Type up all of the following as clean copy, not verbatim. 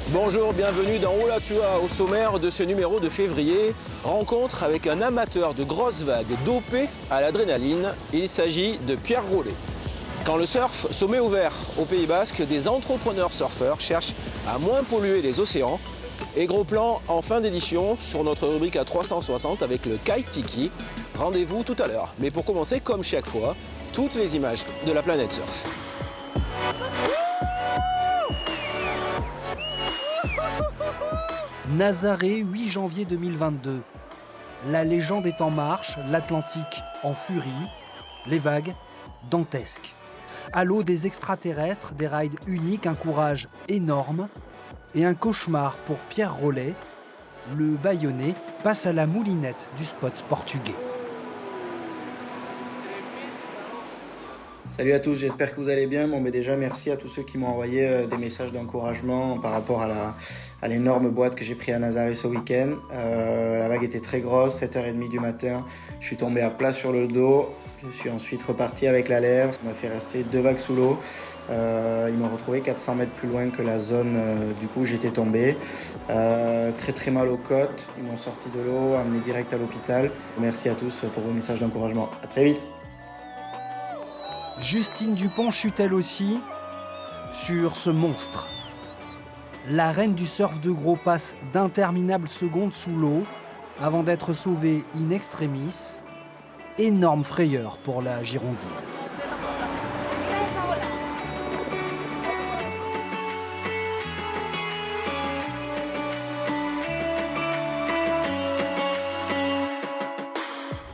Bonjour, bienvenue dans Ola Tua. Au sommaire de ce numéro de février, rencontre avec un amateur de grosses vagues dopé à l'adrénaline. Il s'agit de Pierre Rollet. Quand le surf, sommet ouvert au Pays Basque, des entrepreneurs surfeurs cherchent à moins polluer les océans. Et gros plan en fin d'édition sur notre rubrique à 360 avec le Kite Tiki. Rendez-vous tout à l'heure. Mais pour commencer, comme chaque fois, toutes les images de la planète surf. Nazaré, 8 janvier 2022. La légende est en marche, l'Atlantique en furie, les vagues dantesques. À l'eau des extraterrestres, des rides uniques, un courage énorme et un cauchemar pour Pierre Rollet. Le Bayonnais passe à la moulinette du spot portugais. Salut à tous, j'espère que vous allez bien. Bon, mais déjà, merci à tous ceux qui m'ont envoyé des messages d'encouragement par rapport à l'énorme boîte que j'ai pris à Nazaré ce week-end. La vague était très grosse, 7h30 du matin. Je suis tombé à plat sur le dos. Je suis ensuite reparti avec la lèvre. Ça m'a fait rester 2 vagues sous l'eau. Ils m'ont retrouvé 400 mètres plus loin que la zone du coup où j'étais tombé. Très très mal aux côtes. Ils m'ont sorti de l'eau, amené direct à l'hôpital. Merci à tous pour vos messages d'encouragement. À très vite. Justine Dupont chute elle aussi sur ce monstre. La reine du surf de gros passe d'interminables secondes sous l'eau avant d'être sauvée in extremis. Énorme frayeur pour la Girondine.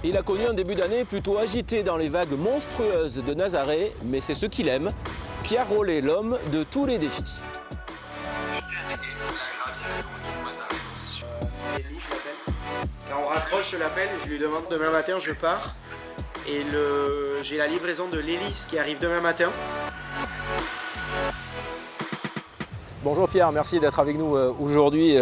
Il a connu un début d'année plutôt agité dans les vagues monstrueuses de Nazaré, mais c'est ce qu'il aime. Pierre Rollet, l'homme de tous les défis. Quand on raccroche, je l'appelle, je lui demande demain matin, je pars. Et j'ai la livraison de l'hélice qui arrive demain matin. Bonjour Pierre, merci d'être avec nous aujourd'hui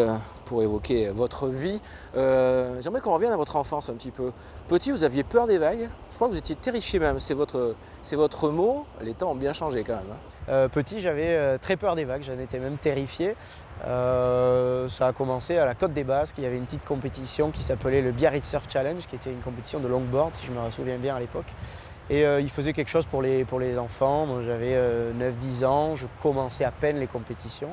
pour évoquer votre vie. J'aimerais qu'on revienne à votre enfance un petit peu. Petit, vous aviez peur des vagues. Je crois que vous étiez terrifié même. C'est votre mot. Les temps ont bien changé quand même. Petit, j'avais très peur des vagues, j'en étais même terrifié. Ça a commencé à la Côte des Basques. Il y avait une petite compétition qui s'appelait le Biarritz Surf Challenge, qui était une compétition de longboard, si je me souviens bien à l'époque. Et il faisait quelque chose pour les enfants. Moi, j'avais 9-10 ans, je commençais à peine les compétitions.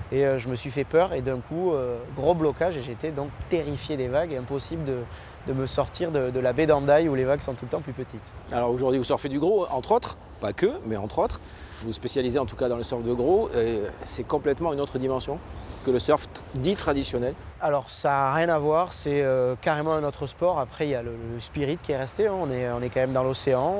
Et je me suis fait peur et d'un coup, gros blocage. Et j'étais donc terrifié des vagues et impossible de me sortir de la baie d'Andaille où les vagues sont tout le temps plus petites. Alors aujourd'hui, vous surfez du gros, entre autres. Pas que, mais entre autres. Vous spécialisez en tout cas dans le surf de gros. C'est complètement une autre dimension que le surf dit traditionnel. Alors ça n'a rien à voir, c'est carrément un autre sport. Après il y a le spirit qui est resté, on est quand même dans l'océan,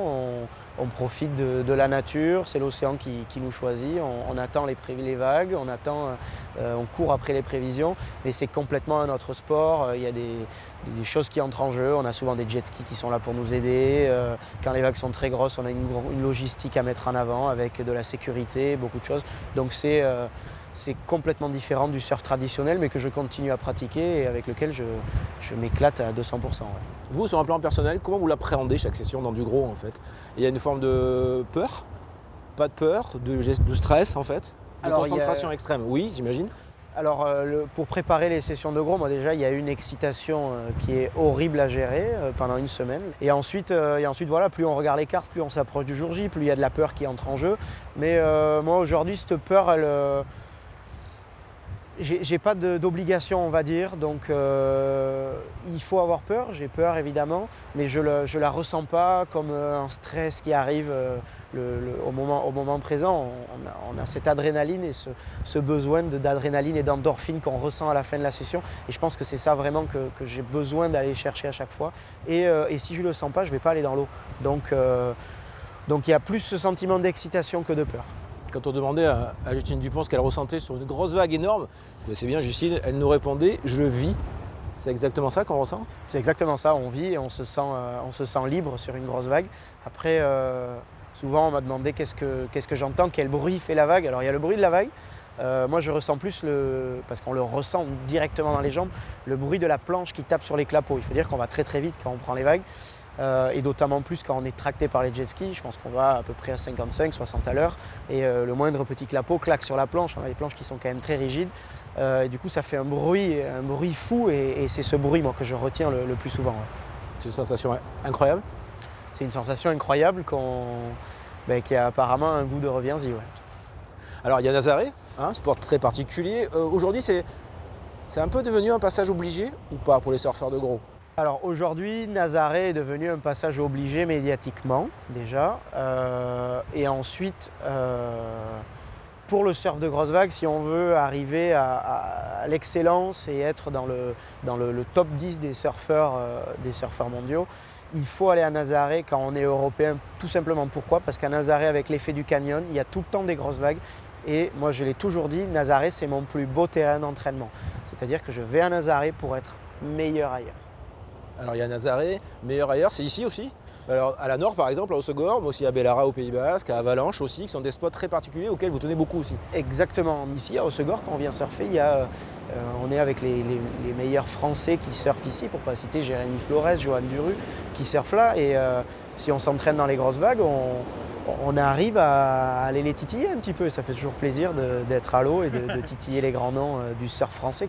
on profite de la nature, c'est l'océan qui nous choisit, on attend les vagues, on court après les prévisions, mais c'est complètement un autre sport. Il y a des choses qui entrent en jeu, on a souvent des jet skis qui sont là pour nous aider. Quand les vagues sont très grosses, on a une logistique à mettre en avant avec de la sécurité, beaucoup de choses. Donc c'est complètement différent du surf traditionnel, mais que je continue à pratiquer et avec lequel je m'éclate à 200%. Ouais. Vous, sur un plan personnel, comment vous l'appréhendez chaque session dans du gros en fait? Il y a une forme de peur, pas de peur, de stress en fait, de concentration extrême, oui, j'imagine. Alors, pour préparer les sessions de gros, moi déjà, il y a une excitation qui est horrible à gérer pendant une semaine. Et ensuite, voilà, plus on regarde les cartes, plus on s'approche du jour J, plus il y a de la peur qui entre en jeu. Mais moi, aujourd'hui, cette peur, j'ai pas d'obligation, on va dire, donc il faut avoir peur, j'ai peur évidemment, mais je la ressens pas comme un stress qui arrive au moment présent. On a cette adrénaline et ce besoin d'adrénaline et d'endorphine qu'on ressent à la fin de la session, et je pense que c'est ça vraiment que j'ai besoin d'aller chercher à chaque fois, et si je le sens pas, je vais pas aller dans l'eau. Donc il y a plus ce sentiment d'excitation que de peur. Quand on demandait à Justine Dupont ce qu'elle ressentait sur une grosse vague énorme, vous connaissez bien Justine, elle nous répondait « je vis ». C'est exactement ça qu'on ressent? C'est exactement ça, on vit et on se sent libre sur une grosse vague. Après, souvent on m'a demandé qu'est-ce que j'entends, quel bruit fait la vague. Alors il y a le bruit de la vague. Moi je ressens plus, parce qu'on le ressent directement dans les jambes, le bruit de la planche qui tape sur les clapots. Il faut dire qu'on va très très vite quand on prend les vagues. et notamment plus quand on est tracté par les jet skis. Je pense qu'on va à peu près à 55-60 à l'heure et le moindre petit clapot claque sur la planche. On a des planches qui sont quand même très rigides et du coup ça fait un bruit fou et c'est ce bruit moi, que je retiens le plus souvent. Ouais. C'est une sensation incroyable. C'est une sensation incroyable qui a apparemment un goût de reviens-y. Ouais. Alors il y a Nazaré, sport très particulier. Aujourd'hui c'est un peu devenu un passage obligé ou pas pour les surfeurs de gros? Alors aujourd'hui, Nazaré est devenu un passage obligé médiatiquement déjà. Et ensuite, pour le surf de grosse vague, si on veut arriver à l'excellence et être dans le top 10 des surfeurs mondiaux, il faut aller à Nazaré quand on est européen. Tout simplement pourquoi? Parce qu'à Nazaré, avec l'effet du canyon, il y a tout le temps des grosses vagues. Et moi, je l'ai toujours dit, Nazaré, c'est mon plus beau terrain d'entraînement. C'est-à-dire que je vais à Nazaré pour être meilleur ailleurs. Alors il y a Nazaré, meilleur ailleurs, c'est ici aussi. Alors à la Nord par exemple, à Hossegor, mais aussi à Bellara au Pays Basque, à Avalanche aussi, qui sont des spots très particuliers auxquels vous tenez beaucoup aussi. Exactement. Ici à Hossegor, quand on vient surfer, on est avec les meilleurs Français qui surfent ici, pour ne pas citer Jérémy Flores, Johan Duru, qui surfent là. Et si on s'entraîne dans les grosses vagues, on arrive à aller les titiller un petit peu. Ça fait toujours plaisir d'être à l'eau et de titiller les grands noms du surf français.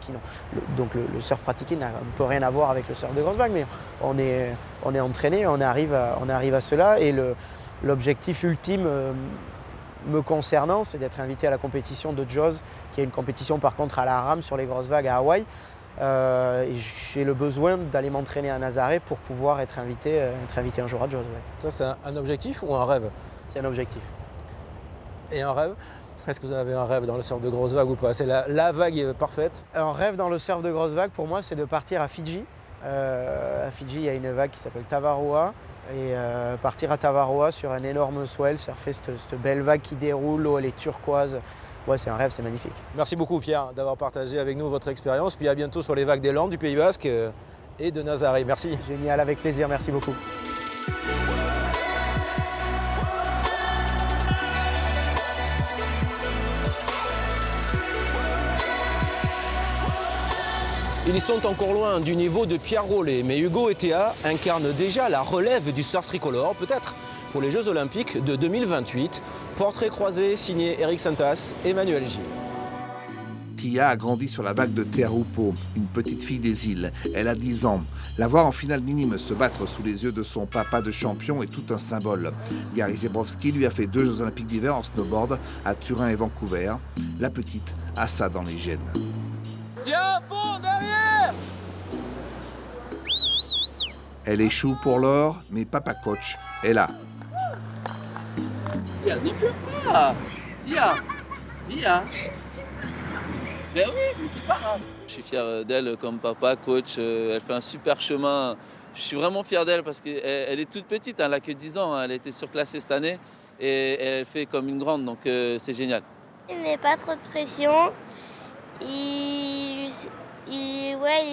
Donc le surf pratiqué ne peut rien à voir avec le surf de grosse vague, mais on est entraîné, on arrive à cela. Et l'objectif ultime me concernant, c'est d'être invité à la compétition de Jaws, qui est une compétition par contre à la rame sur les grosses vagues à Hawaï. Et j'ai le besoin d'aller m'entraîner à Nazaré pour pouvoir être invité un jour à Jaws. Ouais. Ça c'est un objectif ou un rêve? C'est un objectif. Et un rêve? Est-ce que vous avez un rêve dans le surf de grosse vague ou pas? C'est la vague parfaite? Un rêve dans le surf de grosse vague, pour moi, c'est de partir à Fidji. À Fidji, il y a une vague qui s'appelle Tavaroa. Et partir à Tavaroa sur un énorme swell, surfer cette belle vague qui déroule, l'eau elle est turquoise. Ouais, c'est un rêve, c'est magnifique. Merci beaucoup Pierre d'avoir partagé avec nous votre expérience. Puis à bientôt sur les vagues des Landes, du Pays Basque et de Nazaré. Merci. Génial, avec plaisir, merci beaucoup. Ils sont encore loin du niveau de Pierre Rollet, mais Hugo et Théa incarnent déjà la relève du surf tricolore, peut-être pour les Jeux Olympiques de 2028. Portrait croisé signé Eric Santas et Manuel Gilles. Tia a grandi sur la vague de Teahupo'o, une petite fille des îles. Elle a 10 ans. La voir en finale minime se battre sous les yeux de son papa de champion est tout un symbole. Gary Zebrowski lui a fait 2 Jeux Olympiques d'hiver en snowboard à Turin et Vancouver. La petite a ça dans les gènes. Tiens, à fond, derrière! Elle échoue pour l'or, mais papa coach est là. Tia, ne pleure pas. Tia. Ben oui, c'est pas grave. Je suis fier d'elle comme papa, coach. Elle fait un super chemin. Je suis vraiment fier d'elle parce qu'elle est toute petite, elle n'a que 10 ans. Elle a été surclassée cette année et elle fait comme une grande, donc c'est génial. Il met pas trop de pression. Il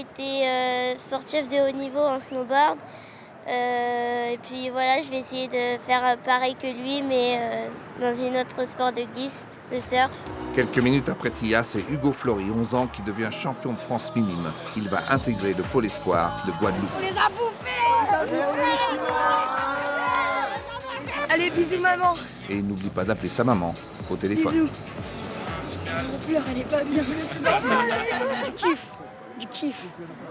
était sportif de haut niveau en snowboard. Et puis voilà, je vais essayer de faire pareil que lui, mais dans une autre sport de glisse, le surf. Quelques minutes après Tia, c'est Hugo Flory, 11 ans, qui devient champion de France minime. Il va intégrer le pôle espoir de Guadeloupe. On les a bouffés! Allez, bisous maman! Et il n'oublie pas d'appeler sa maman au téléphone. Bisous! Mon pleur, elle est pas bien. Du kiff,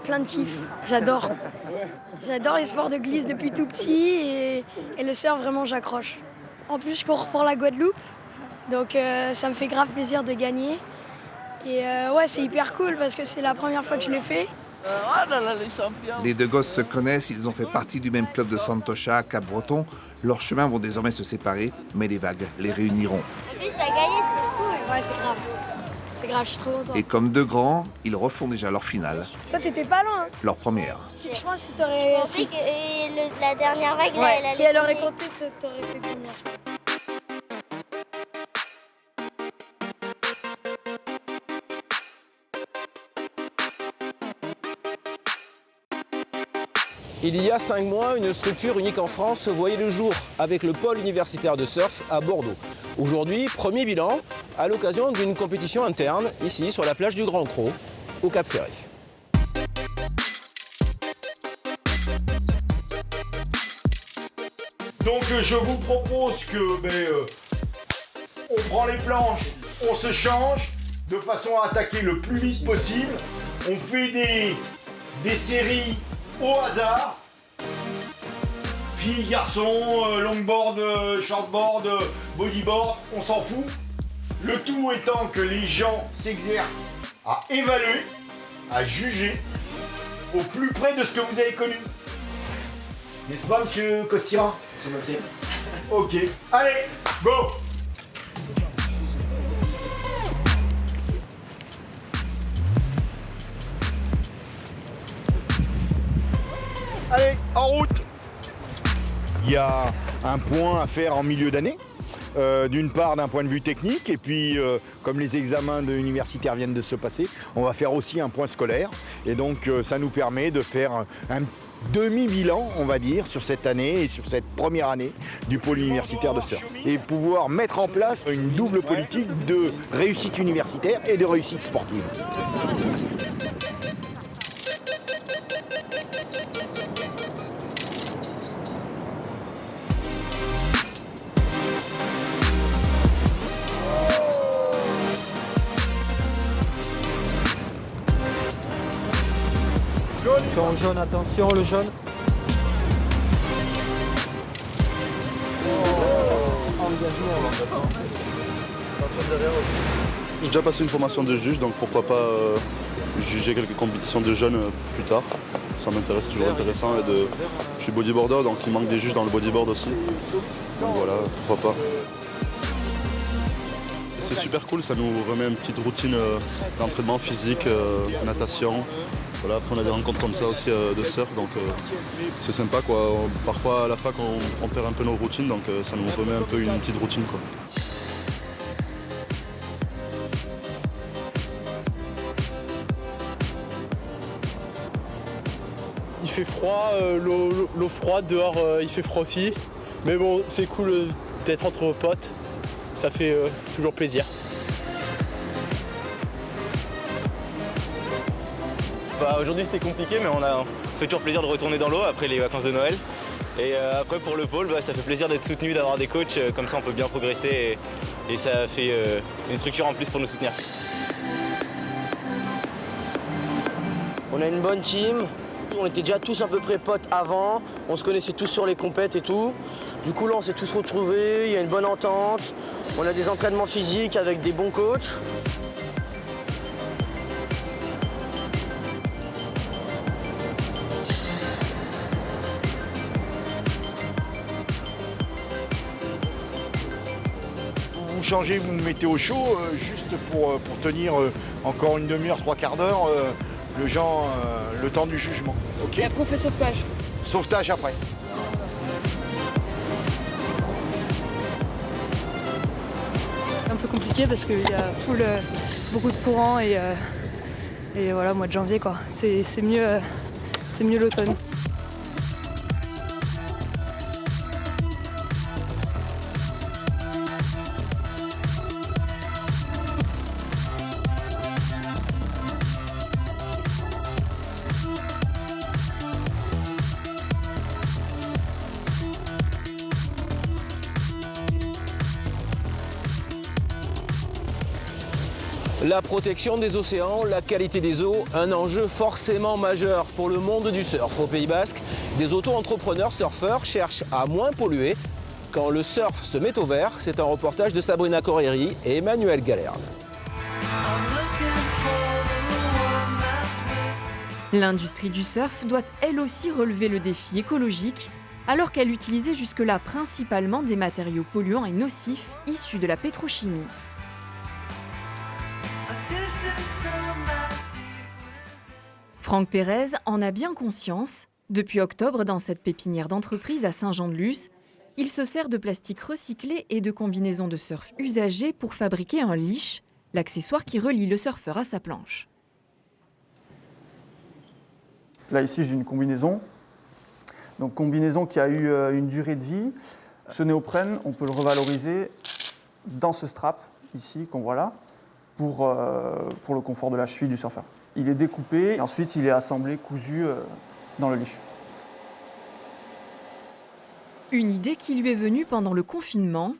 plein de kiff. J'adore les sports de glisse depuis tout petit et le surf, vraiment, j'accroche. En plus, je cours pour la Guadeloupe, donc ça me fait grave plaisir de gagner. Et ouais, c'est hyper cool parce que c'est la première fois que je l'ai fait. Les champions. Les 2 gosses se connaissent, ils ont fait partie du même club de Santosha à Cap-Breton. Leurs chemins vont désormais se séparer, mais les vagues les réuniront. Et puis ça a gagné, c'est cool. Ouais, c'est grave. C'est grave, je suis trop content. Et comme 2 grands, ils refont déjà leur finale, Toi, t'étais pas loin. Hein. leur première. Je pense que t'aurais... Je pensais que la dernière vague, là, elle allait... Si elle aurait compté, t'aurais fait première. Il y a 5 mois, une structure unique en France voyait le jour avec le pôle universitaire de surf à Bordeaux. Aujourd'hui, premier bilan à l'occasion d'une compétition interne, ici sur la plage du Grand Cros, au Cap Ferret. Donc je vous propose que on prend les planches, on se change de façon à attaquer le plus vite possible. On fait des séries au hasard. Filles, garçons, longboard, shortboard, bodyboard, on s'en fout. Le tout étant que les gens s'exercent à évaluer, à juger au plus près de ce que vous avez connu. N'est-ce pas, monsieur Costira? C'est noté. Ok. Allez, go! Allez, en route! Il y a un point à faire en milieu d'année. D'une part d'un point de vue technique et puis comme les examens universitaires viennent de se passer, on va faire aussi un point scolaire et donc ça nous permet de faire un demi-bilan, on va dire, sur cette année et sur cette première année du pôle universitaire de surf et pouvoir mettre en place une double politique de réussite universitaire et de réussite sportive. Jaune, attention, le jaune. J'ai déjà passé une formation de juge, donc pourquoi pas juger quelques compétitions de jeunes plus tard. Ça m'intéresse, toujours intéressant. Je suis bodyboarder, donc il manque des juges dans le bodyboard aussi. Donc voilà, pourquoi pas. C'est super cool, ça nous remet une petite routine d'entraînement physique, natation. Voilà, après on a des rencontres comme ça aussi de surf, donc c'est sympa quoi. Parfois à la fac on perd un peu nos routines, donc ça nous remet un peu une petite routine quoi. Il fait froid, l'eau froide, dehors il fait froid aussi. Mais bon, c'est cool d'être entre potes, ça fait toujours plaisir. Aujourd'hui c'était compliqué, mais on fait toujours plaisir de retourner dans l'eau après les vacances de Noël. Et après pour le pôle, ça fait plaisir d'être soutenu, d'avoir des coachs, comme ça on peut bien progresser et ça fait une structure en plus pour nous soutenir. On a une bonne team, on était déjà tous à peu près potes avant, on se connaissait tous sur les compètes et tout. Du coup là on s'est tous retrouvés, il y a une bonne entente, on a des entraînements physiques avec des bons coachs. Vous changez, vous me mettez au chaud, juste pour tenir encore une demi-heure, trois quarts d'heure, le temps du jugement. Okay. Et après on fait sauvetage. Sauvetage après. Un peu compliqué parce qu'il y a beaucoup de courant et voilà, mois de janvier quoi. C'est mieux l'automne. La protection des océans, la qualité des eaux, un enjeu forcément majeur pour le monde du surf. Au Pays Basque, des auto-entrepreneurs surfeurs cherchent à moins polluer. Quand le surf se met au vert, c'est un reportage de Sabrina Corrieri et Emmanuel Galerne. L'industrie du surf doit elle aussi relever le défi écologique, alors qu'elle utilisait jusque-là principalement des matériaux polluants et nocifs issus de la pétrochimie. Franck Pérez en a bien conscience. Depuis octobre, dans cette pépinière d'entreprise à Saint-Jean-de-Luz, il se sert de plastique recyclé et de combinaisons de surf usagées pour fabriquer un leash, l'accessoire qui relie le surfeur à sa planche. Là ici j'ai une combinaison. Donc combinaison qui a eu une durée de vie. Ce néoprène, on peut le revaloriser dans ce strap ici qu'on voit là pour le confort de la cheville du surfeur. Il est découpé et ensuite il est assemblé, cousu dans le leash. Une idée qui lui est venue pendant le confinement.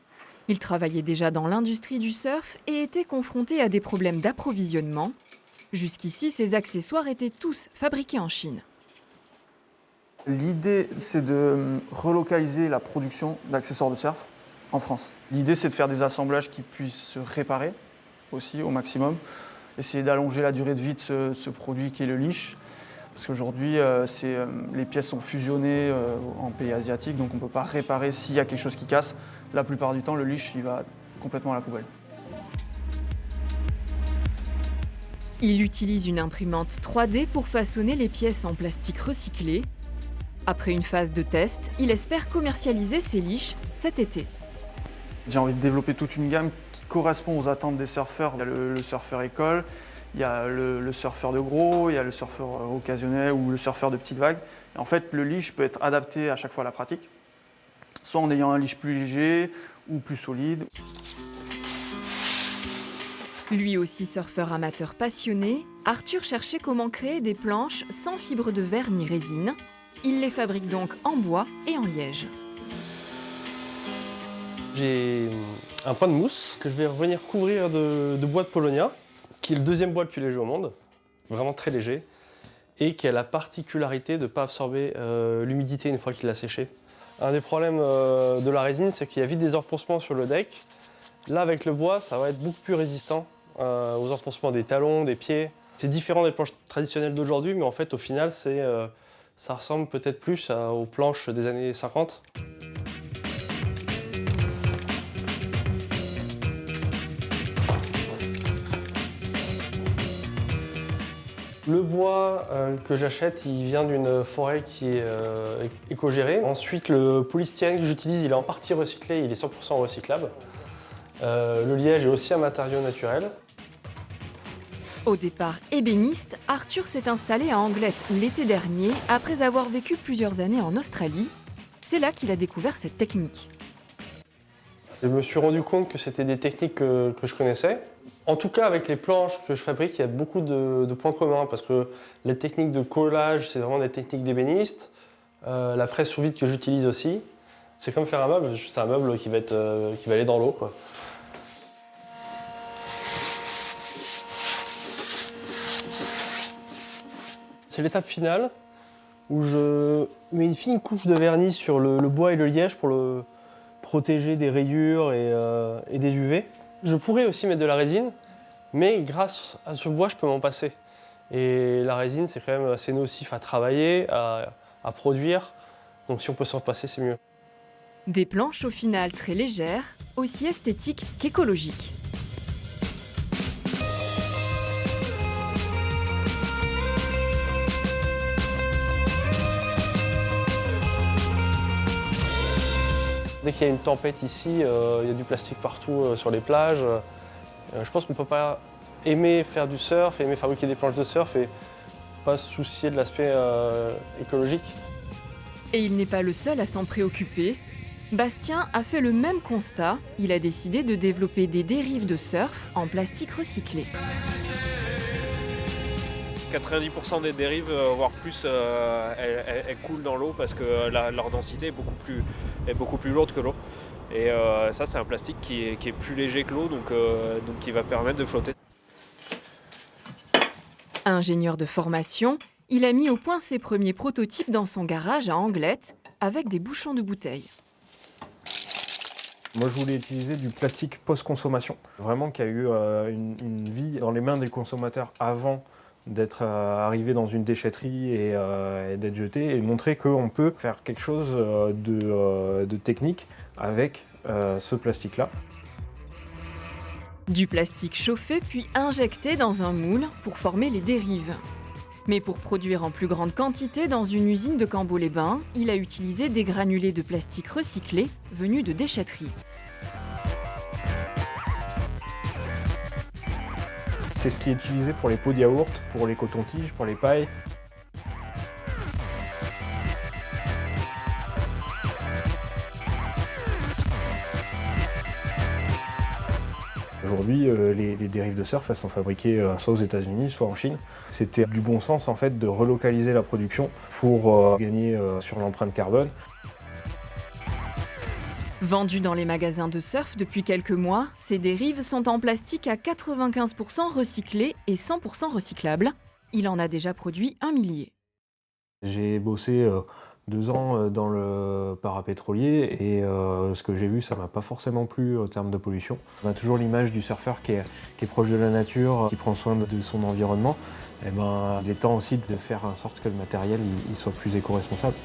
Il travaillait déjà dans l'industrie du surf et était confronté à des problèmes d'approvisionnement. Jusqu'ici, ses accessoires étaient tous fabriqués en Chine. L'idée, c'est de relocaliser la production d'accessoires de surf en France. L'idée, c'est de faire des assemblages qui puissent se réparer aussi au maximum. Essayer d'allonger la durée de vie de ce produit qui est le leash. Parce qu'aujourd'hui, les pièces sont fusionnées en pays asiatiques, donc on ne peut pas réparer s'il y a quelque chose qui casse. La plupart du temps, le leash, il va complètement à la poubelle. Il utilise une imprimante 3D pour façonner les pièces en plastique recyclé. Après une phase de test, il espère commercialiser ses leashs cet été. J'ai envie de développer toute une gamme qui correspond aux attentes des surfeurs. Il y a le surfeur école, il y a le surfeur de gros, il y a le surfeur occasionnel ou le surfeur de petites vagues. Et en fait, le leash peut être adapté à chaque fois à la pratique, soit en ayant un leash plus léger ou plus solide. Lui aussi surfeur amateur passionné, Arthur cherchait comment créer des planches sans fibre de verre ni résine. Il les fabrique donc en bois et en liège. J'ai un pain de mousse que je vais revenir couvrir de bois de Polonia, qui est le deuxième bois le plus léger au monde, vraiment très léger, et qui a la particularité de ne pas absorber l'humidité une fois qu'il a séché. Un des problèmes de la résine, c'est qu'il y a vite des enfoncements sur le deck. Là, avec le bois, ça va être beaucoup plus résistant aux enfoncements des talons, des pieds. C'est différent des planches traditionnelles d'aujourd'hui, mais en fait, au final, ça ressemble peut-être plus aux planches des années 50. Le bois que j'achète, il vient d'une forêt qui est éco-gérée. Ensuite, le polystyrène que j'utilise, il est en partie recyclé, il est 100% recyclable. Le liège est aussi un matériau naturel. Au départ ébéniste, Arthur s'est installé à Anglette l'été dernier après avoir vécu plusieurs années en Australie. C'est là qu'il a découvert cette technique. Je me suis rendu compte que c'était des techniques que je connaissais. En tout cas, avec les planches que je fabrique, il y a beaucoup de points communs parce que les techniques de collage, c'est vraiment des techniques d'ébéniste. La presse sous vide que j'utilise aussi, c'est comme faire un meuble. C'est un meuble qui va aller dans l'eau, quoi. C'est l'étape finale où je mets une fine couche de vernis sur le bois et le liège pour le protéger des rayures et des UV. Je pourrais aussi mettre de la résine, mais grâce à ce bois, je peux m'en passer. Et la résine, c'est quand même assez nocif à travailler, à produire. Donc si on peut s'en passer, c'est mieux. Des planches au final très légères, aussi esthétiques qu'écologiques. Dès qu'il y a une tempête ici, il y a du plastique partout sur les plages. Je pense qu'on ne peut pas aimer faire du surf, aimer fabriquer des planches de surf et pas se soucier de l'aspect écologique. Et il n'est pas le seul à s'en préoccuper. Bastien a fait le même constat. Il a décidé de développer des dérives de surf en plastique recyclé. 90% des dérives, voire plus, elles coulent dans l'eau parce que leur densité est beaucoup plus lourde que l'eau. Et ça, c'est un plastique qui est plus léger que l'eau, donc qui va permettre de flotter. Ingénieur de formation, il a mis au point ses premiers prototypes dans son garage à Anglette avec des bouchons de bouteilles. Moi, je voulais utiliser du plastique post-consommation, vraiment qui a eu une vie dans les mains des consommateurs avant d'être arrivé dans une déchetterie et d'être jeté, et montrer qu'on peut faire quelque chose de technique avec ce plastique-là. Du plastique chauffé puis injecté dans un moule pour former les dérives. Mais pour produire en plus grande quantité dans une usine de Cambo-les-Bains, il a utilisé des granulés de plastique recyclés venus de déchetteries. C'est ce qui est utilisé pour les pots de yaourt, pour les cotons-tiges, pour les pailles. Aujourd'hui, les dérives de surf, elles sont fabriquées soit aux États-Unis, soit en Chine. C'était du bon sens en fait de relocaliser la production pour gagner sur l'empreinte carbone. Vendues dans les magasins de surf depuis quelques mois, ces dérives sont en plastique à 95% recyclé et 100% recyclable. Il en a déjà produit 1 millier. J'ai bossé 2 ans dans le parapétrolier et ce que j'ai vu, ça m'a pas forcément plu en termes de pollution. On a toujours l'image du surfeur qui est proche de la nature, qui prend soin de son environnement. Et ben, il est temps aussi de faire en sorte que le matériel il soit plus éco-responsable.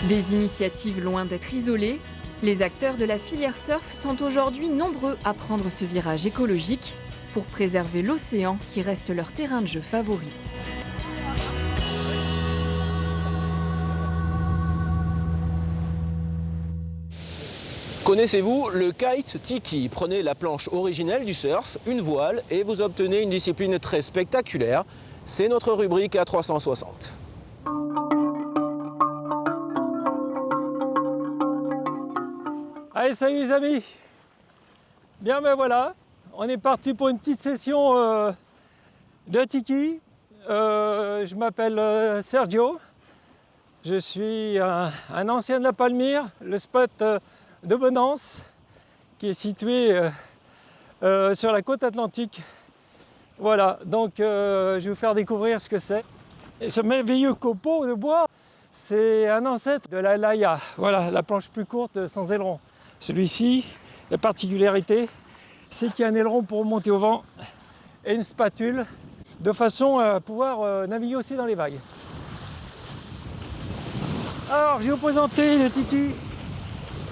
Des initiatives loin d'être isolées, les acteurs de la filière surf sont aujourd'hui nombreux à prendre ce virage écologique pour préserver l'océan qui reste leur terrain de jeu favori. Connaissez-vous le kite tiki? Prenez la planche originelle du surf, une voile et vous obtenez une discipline très spectaculaire. C'est notre rubrique à 360. Allez, salut les amis. Bien ben voilà, on est parti pour une petite session de tiki. Je m'appelle Sergio. Je suis un ancien de la Palmyre, le spot de Bonance, qui est situé sur la côte atlantique. Voilà, donc je vais vous faire découvrir ce que c'est. Et ce merveilleux copeau de bois, c'est un ancêtre de la Laïa. Voilà, la planche plus courte sans aileron. Celui-ci, la particularité, c'est qu'il y a un aileron pour remonter au vent et une spatule, de façon à pouvoir naviguer aussi dans les vagues. Alors, je vais vous présenter le tiki,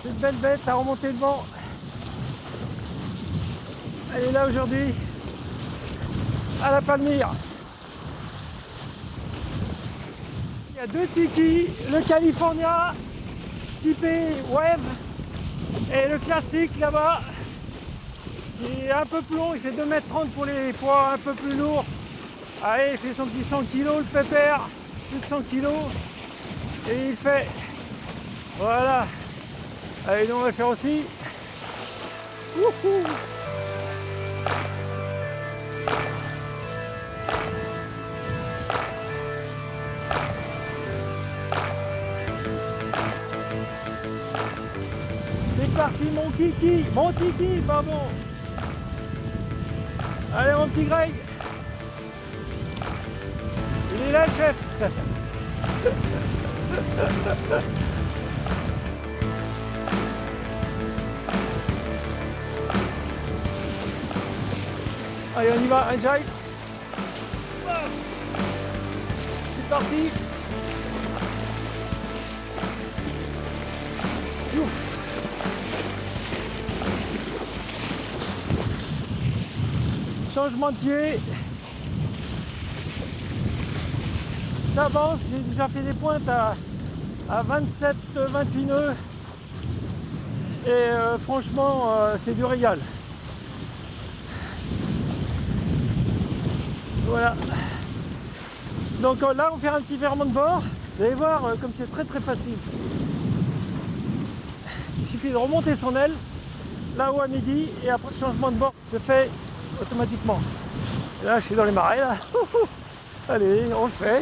cette belle bête à remonter le vent. Elle est là aujourd'hui, à la Palmyre. Il y a 2 tikis, le California, typé Wave, et le classique là-bas, qui est un peu plus long, il fait 2,30 m pour les poids un peu plus lourds. Allez, il fait son petit 100 kg le pépère, plus de 100 kg. Et il fait, voilà. Allez, nous on va le faire aussi. Wouhou. C'est parti mon kiki, mon tiki, pardon. Allez mon petit Greg. Il est là le chef. Allez on y va, un jive. C'est parti. Ouf. Changement de pied. Ça avance, j'ai déjà fait des pointes à 27-28 nœuds. Et franchement, c'est du régal. Voilà. Donc là, on va faire un petit virement de bord. Vous allez voir comme c'est très très facile. Il suffit de remonter son aile, là-haut à midi, et après le changement de bord se fait automatiquement. Et là, je suis dans les marais, là. Allez, on le fait.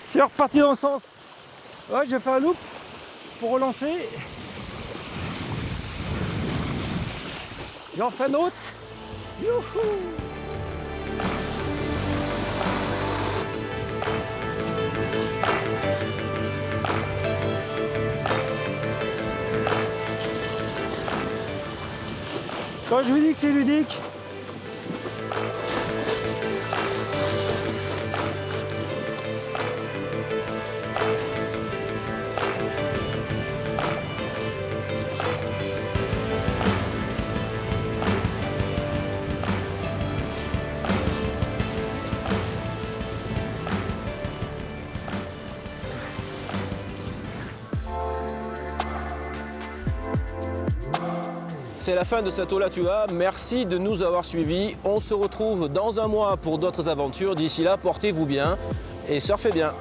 C'est reparti dans le sens. Ouais, j'ai fait un loop pour relancer. J'en fais un autre. Youhou! Quand je vous dis que c'est ludique, c'est la fin de cette Ola Tua. Merci de nous avoir suivis. On se retrouve dans un mois pour d'autres aventures. D'ici là, portez-vous bien et surfez bien.